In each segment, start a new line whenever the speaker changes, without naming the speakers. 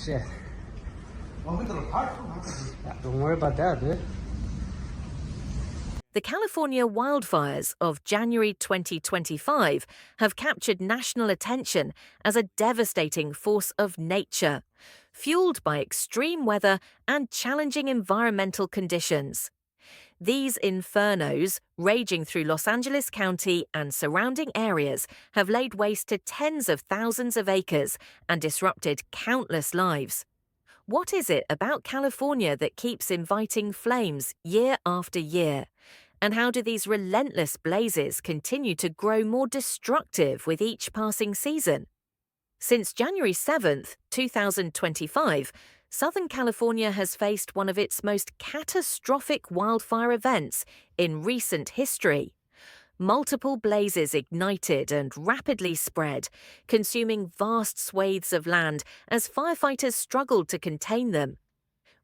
shit. Don't worry about that, dude.
The California wildfires of January 2025 have captured national attention as a devastating force of nature, fueled by extreme weather and challenging environmental conditions. These infernos, raging through Los Angeles County and surrounding areas, have laid waste to tens of thousands of acres and disrupted countless lives. What is it about California that keeps inviting flames year after year? And how do these relentless blazes continue to grow more destructive with each passing season? Since January 7th, 2025, Southern California has faced one of its most catastrophic wildfire events in recent history. Multiple blazes ignited and rapidly spread, consuming vast swathes of land as firefighters struggled to contain them.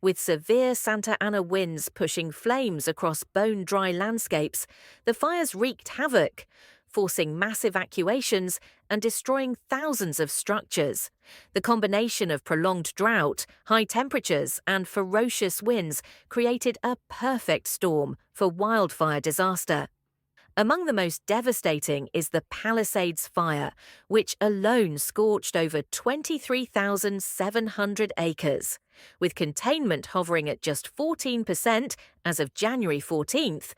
With severe Santa Ana winds pushing flames across bone-dry landscapes, the fires wreaked havoc, forcing mass evacuations and destroying thousands of structures. The combination of prolonged drought, high temperatures, and ferocious winds created a perfect storm for wildfire disaster. Among the most devastating is the Palisades Fire, which alone scorched over 23,700 acres. With containment hovering at just 14% as of January 14th,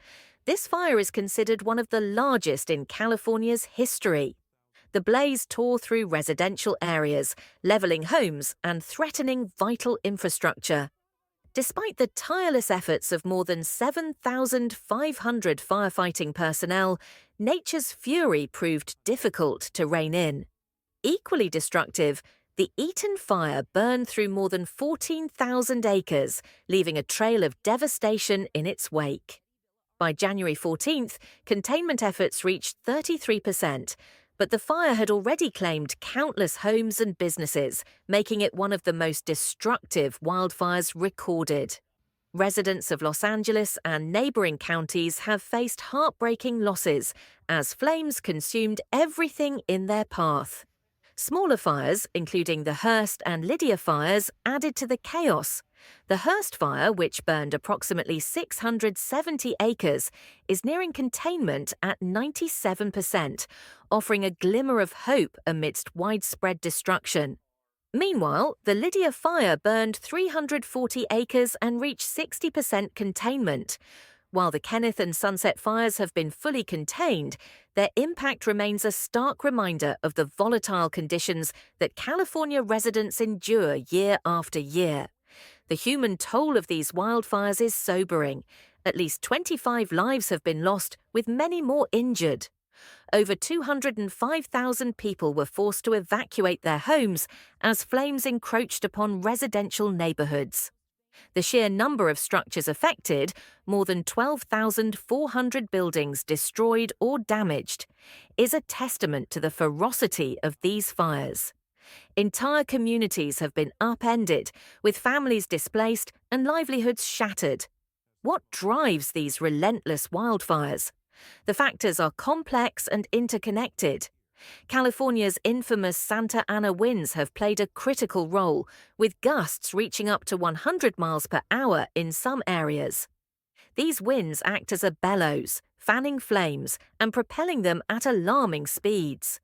this fire is considered one of the largest in California's history. The blaze tore through residential areas, leveling homes and threatening vital infrastructure. Despite the tireless efforts of more than 7,500 firefighting personnel, nature's fury proved difficult to rein in. Equally destructive, the Eaton Fire burned through more than 14,000 acres, leaving a trail of devastation in its wake. By January 14th, containment efforts reached 33%, but the fire had already claimed countless homes and businesses, making it one of the most destructive wildfires recorded. Residents of Los Angeles and neighboring counties have faced heartbreaking losses as flames consumed everything in their path. Smaller fires, including the Hearst and Lydia fires, added to the chaos. The Hearst fire, which burned approximately 670 acres, is nearing containment at 97%, offering a glimmer of hope amidst widespread destruction. Meanwhile, the Lydia fire burned 340 acres and reached 60% containment. While the Kenneth and Sunset fires have been fully contained, their impact remains a stark reminder of the volatile conditions that California residents endure year after year. The human toll of these wildfires is sobering. At least 25 lives have been lost, with many more injured. Over 205,000 people were forced to evacuate their homes as flames encroached upon residential neighborhoods. The sheer number of structures affected, more than 12,400 buildings destroyed or damaged, is a testament to the ferocity of these fires. Entire communities have been upended, with families displaced and livelihoods shattered. What drives these relentless wildfires? The factors are complex and interconnected. California's infamous Santa Ana winds have played a critical role, with gusts reaching up to 100 miles per hour in some areas. These winds act as a bellows, fanning flames and propelling them at alarming speeds.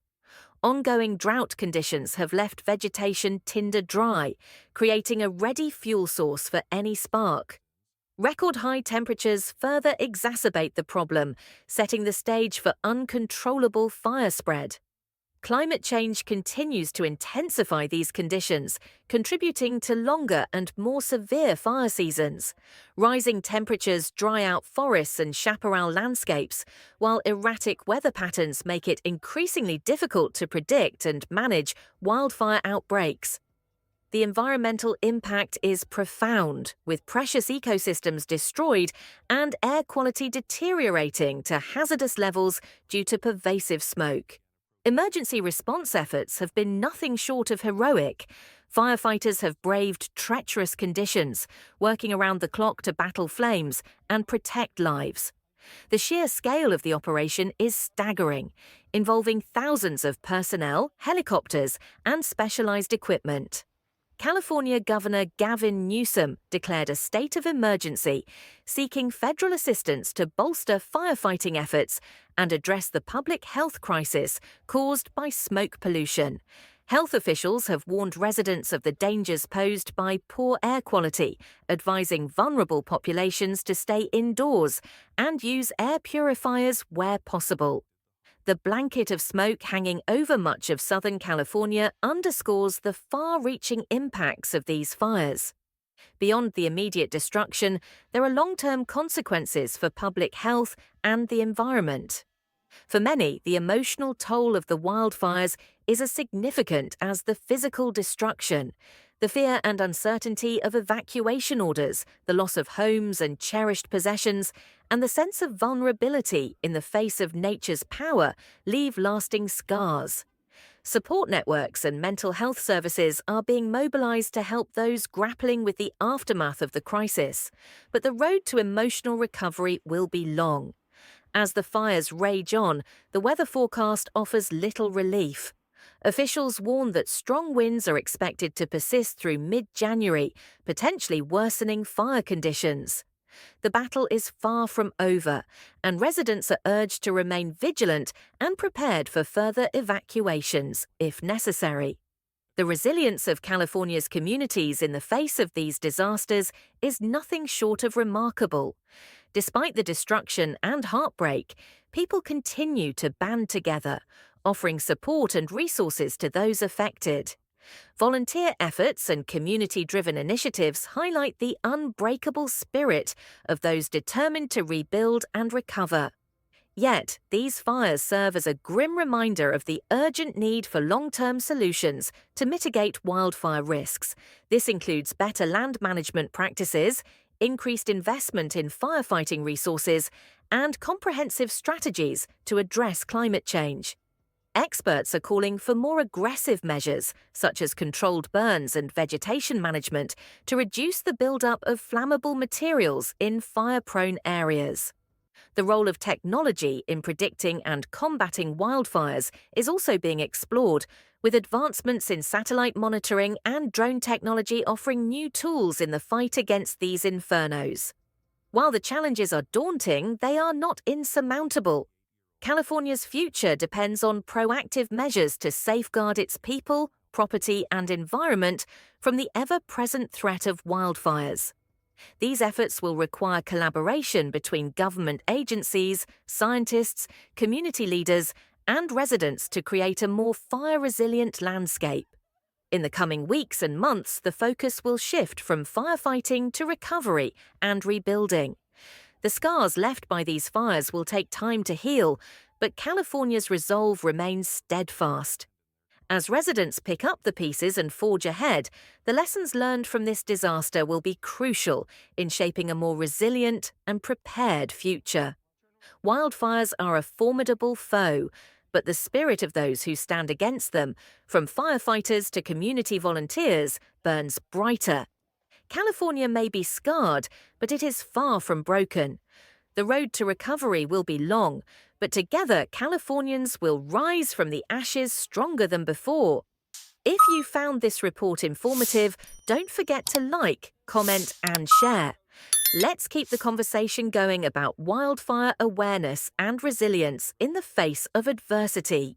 Ongoing drought conditions have left vegetation tinder dry, creating a ready fuel source for any spark. Record high temperatures further exacerbate the problem, setting the stage for uncontrollable fire spread. Climate change continues to intensify these conditions, contributing to longer and more severe fire seasons. Rising temperatures dry out forests and chaparral landscapes, while erratic weather patterns make it increasingly difficult to predict and manage wildfire outbreaks. The environmental impact is profound, with precious ecosystems destroyed and air quality deteriorating to hazardous levels due to pervasive smoke. Emergency response efforts have been nothing short of heroic. Firefighters have braved treacherous conditions, working around the clock to battle flames and protect lives. The sheer scale of the operation is staggering, involving thousands of personnel, helicopters, and specialized equipment. California Governor Gavin Newsom declared a state of emergency, seeking federal assistance to bolster firefighting efforts and address the public health crisis caused by smoke pollution. Health officials have warned residents of the dangers posed by poor air quality, advising vulnerable populations to stay indoors and use air purifiers where possible. The blanket of smoke hanging over much of Southern California underscores the far-reaching impacts of these fires. Beyond the immediate destruction, there are long-term consequences for public health and the environment. For many, the emotional toll of the wildfires is as significant as the physical destruction. The fear and uncertainty of evacuation orders, the loss of homes and cherished possessions, and the sense of vulnerability in the face of nature's power leave lasting scars. Support networks and mental health services are being mobilized to help those grappling with the aftermath of the crisis, but the road to emotional recovery will be long. As the fires rage on, the weather forecast offers little relief. Officials warn that strong winds are expected to persist through mid-January, potentially worsening fire conditions. The battle is far from over, and residents are urged to remain vigilant and prepared for further evacuations, if necessary. The resilience of California's communities in the face of these disasters is nothing short of remarkable. Despite the destruction and heartbreak, people continue to band together, offering support and resources to those affected. Volunteer efforts and community-driven initiatives highlight the unbreakable spirit of those determined to rebuild and recover. Yet, these fires serve as a grim reminder of the urgent need for long-term solutions to mitigate wildfire risks. This includes better land management practices, increased investment in firefighting resources, and comprehensive strategies to address climate change. Experts are calling for more aggressive measures, such as controlled burns and vegetation management, to reduce the buildup of flammable materials in fire-prone areas. The role of technology in predicting and combating wildfires is also being explored, with advancements in satellite monitoring and drone technology offering new tools in the fight against these infernos. While the challenges are daunting, they are not insurmountable. California's future depends on proactive measures to safeguard its people, property, and environment from the ever-present threat of wildfires. These efforts will require collaboration between government agencies, scientists, community leaders, and residents to create a more fire-resilient landscape. In the coming weeks and months, the focus will shift from firefighting to recovery and rebuilding. The scars left by these fires will take time to heal, but California's resolve remains steadfast. As residents pick up the pieces and forge ahead, the lessons learned from this disaster will be crucial in shaping a more resilient and prepared future. Wildfires are a formidable foe, but the spirit of those who stand against them, from firefighters to community volunteers, burns brighter. California may be scarred, but it is far from broken. The road to recovery will be long, but together Californians will rise from the ashes stronger than before. If you found this report informative, don't forget to like, comment, and share. Let's keep the conversation going about wildfire awareness and resilience in the face of adversity.